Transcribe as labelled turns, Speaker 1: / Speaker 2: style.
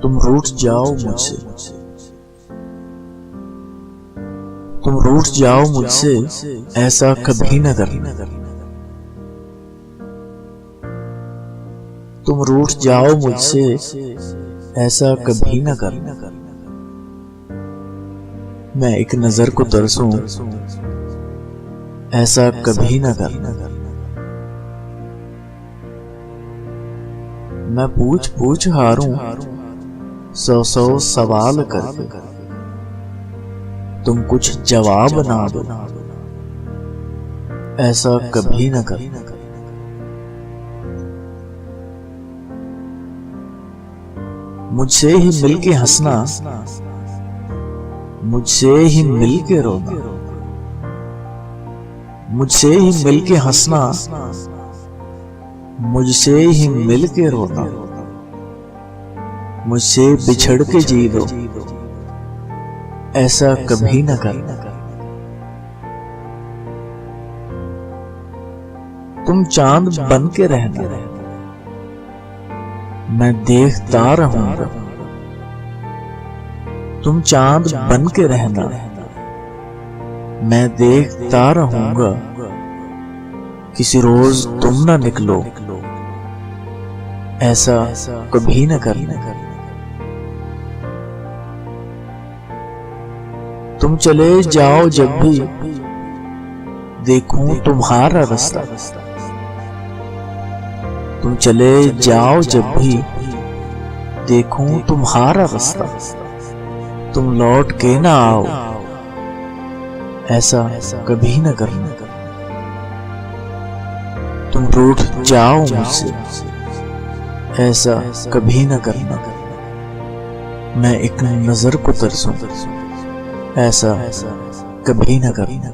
Speaker 1: तुम रूठ जाओ मुझसे, तुम रूठ जाओ मुझसे, ऐसा कभी न करना। तुम रूठ जाओ मुझसे, ऐसा कभी न करना। मैं एक नजर को तरसूं, ऐसा कभी न करना। मैं पूछ पूछ हारूं, सौ सौ सवाल करके, तुम कुछ जवाब ना दो, ऐसा कभी न करना। मुझसे ही मिलके हंसना, मुझसे ही मिलके रोना, मुझसे ही मिलके हंसना, मुझसे ही मिलके रोना, मुझसे बिछड़ के जी लो, ऐसा कभी न करना। तुम चांद बन के रहना, मैं देखता रहूंगा। तुम चांद बन के रहना, मैं देखता रहूंगा। किसी रोज तुम ना निकलो, ऐसा कभी न करना। तुम चले जाओ जब भी देखूं तुम्हारा रास्ता, तुम चले जाओ जब भी देखूं तुम्हारा रास्ता, तुम लौट के ना आओ, ऐसा कभी न करना। तुम रूठ जाओ मुझसे, ऐसा कभी न करना। मैं एक नजर को तरसूं, ऐसा कभी न करना।